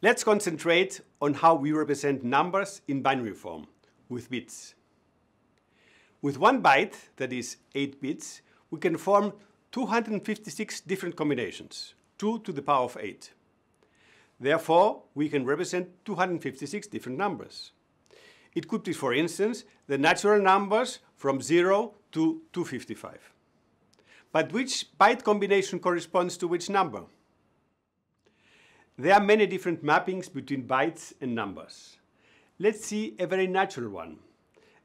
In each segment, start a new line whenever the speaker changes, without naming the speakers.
Let's concentrate on how we represent numbers in binary form, with bits. With 1 byte, that is 8 bits, we can form 256 different combinations, 2 to the power of 8. Therefore, we can represent 256 different numbers. It could be, for instance, the natural numbers from 0 to 255. But which byte combination corresponds to which number? There are many different mappings between bytes and numbers. Let's see a very natural one.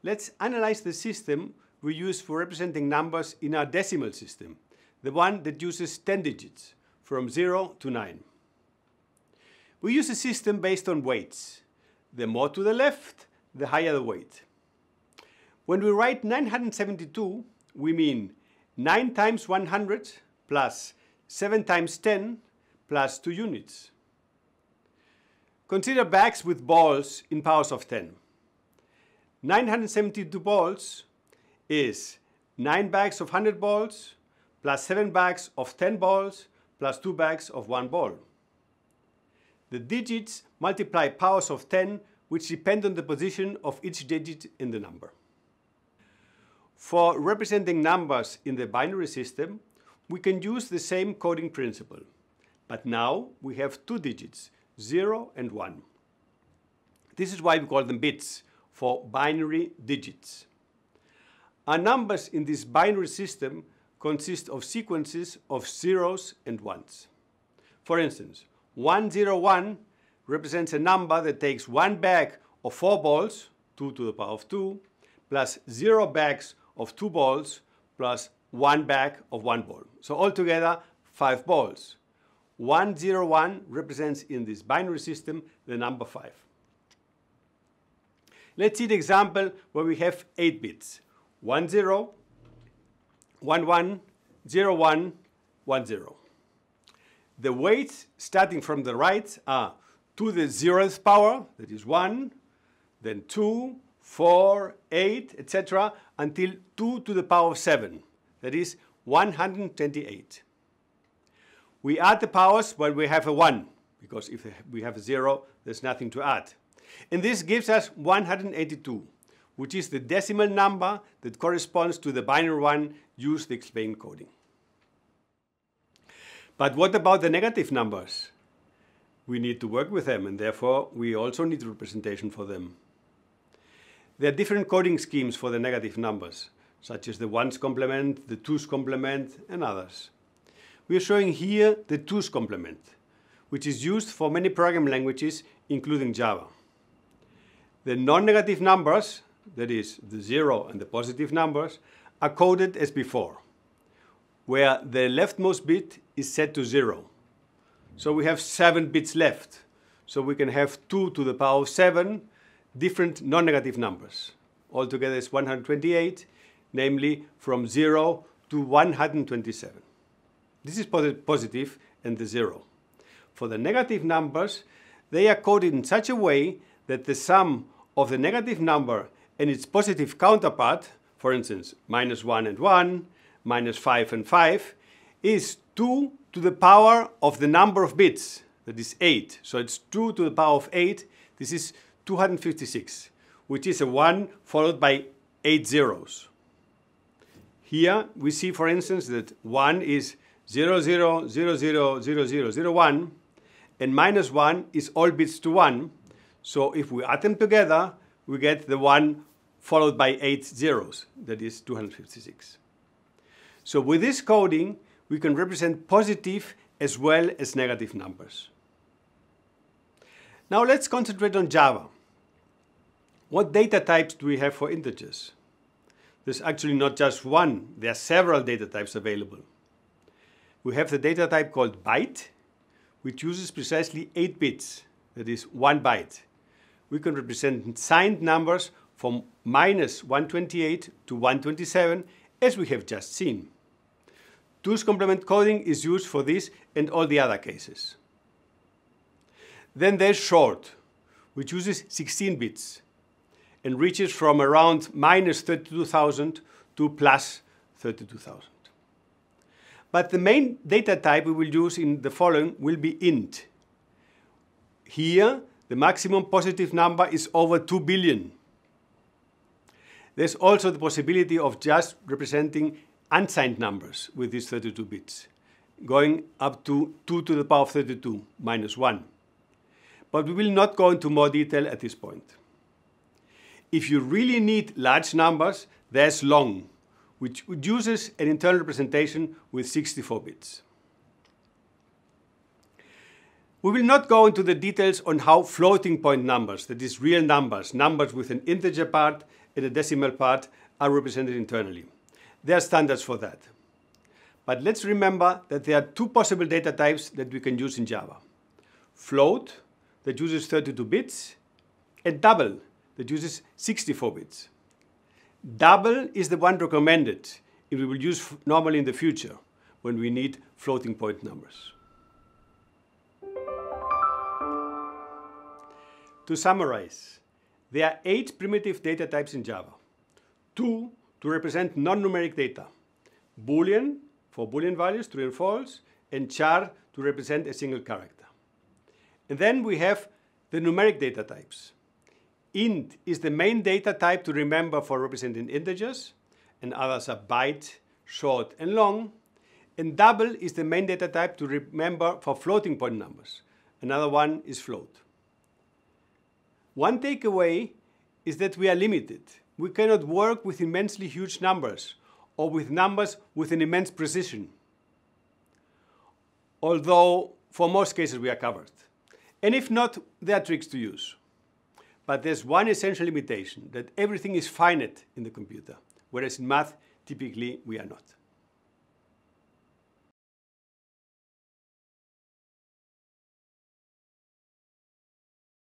Let's analyze the system we use for representing numbers in our decimal system, the one that uses 10 digits, from 0 to 9. We use a system based on weights. The more to the left, the higher the weight. When we write 972, we mean 9 times 100 plus 7 times 10 plus 2 units. Consider bags with balls in powers of 10. 972 balls is 9 bags of 100 balls plus 7 bags of 10 balls plus 2 bags of 1 ball. The digits multiply powers of 10, which depend on the position of each digit in the number. For representing numbers in the binary system, we can use the same coding principle. But now we have 2 digits, 0 and 1. This is why we call them bits, for binary digits. Our numbers in this binary system consist of sequences of zeros and ones. For instance, 101 represents a number that takes 1 bag of 4 balls, 2 to the power of 2, plus 0 bags of 2 balls, plus 1 bag of 1 ball. So altogether, 5 balls. 101 represents in this binary system the number 5. Let's see the example where we have 8 bits. 10, 11, 01, 10. The weights starting from the right are to the 0th power, that is 1, then 2, 4, 8, etc., until 2 to the power of 7, that is 128. We add the powers when we have a 1, because if we have a 0, there's nothing to add. And this gives us 182, which is the decimal number that corresponds to the binary one used to explain coding. But what about the negative numbers? We need to work with them, and therefore we also need representation for them. There are different coding schemes for the negative numbers, such as the ones complement, the twos complement, and others. We are showing here the twos complement, which is used for many programming languages, including Java. The non-negative numbers, that is, the 0 and the positive numbers, are coded as before, where the leftmost bit is set to 0. So we have 7 bits left. So we can have 2 to the power of 7 different non-negative numbers. Altogether is 128, namely from 0 to 127. This is positive and the 0. For the negative numbers, they are coded in such a way that the sum of the negative number and its positive counterpart, for instance, -1 and 1, -5 and 5, is 2 to the power of the number of bits, that is 8. So it's 2 to the power of 8. This is 256, which is a 1 followed by 8 zeros. Here we see, for instance, that 1 is 00000001, and -1 is all bits to 1. So if we add them together, we get the 1 followed by 8 zeros, that is 256. So with this coding, we can represent positive as well as negative numbers. Now let's concentrate on Java. What data types do we have for integers? There's actually not just one, there are several data types available. We have the data type called byte, which uses precisely 8 bits, that is 1 byte. We can represent signed numbers from -128 to 127, as we have just seen. Twos complement coding is used for this and all the other cases. Then there's short, which uses 16 bits and reaches from around -32,000 to +32,000. But the main data type we will use in the following will be int. Here, the maximum positive number is over 2 billion. There's also the possibility of just representing unsigned numbers with these 32 bits, going up to 2 to the power of 32 minus 1. But we will not go into more detail at this point. If you really need large numbers, there's long, which uses an internal representation with 64 bits. We will not go into the details on how floating point numbers, that is real numbers, numbers with an integer part and a decimal part, are represented internally. There are standards for that. But let's remember that there are two possible data types that we can use in Java. Float, that uses 32 bits, and double, that uses 64 bits. Double is the one recommended, and we will use normally in the future when we need floating point numbers. To summarize, there are 8 primitive data types in Java. 2 to represent non-numeric data. Boolean for Boolean values, true and false, and char to represent a single character. And then we have the numeric data types. Int is the main data type to remember for representing integers, and others are byte, short, and long. And double is the main data type to remember for floating point numbers. Another one is float. One takeaway is that we are limited. We cannot work with immensely huge numbers or with numbers with an immense precision. Although, for most cases, we are covered. And if not, there are tricks to use. But there's one essential limitation, that everything is finite in the computer, whereas in math, typically, we are not.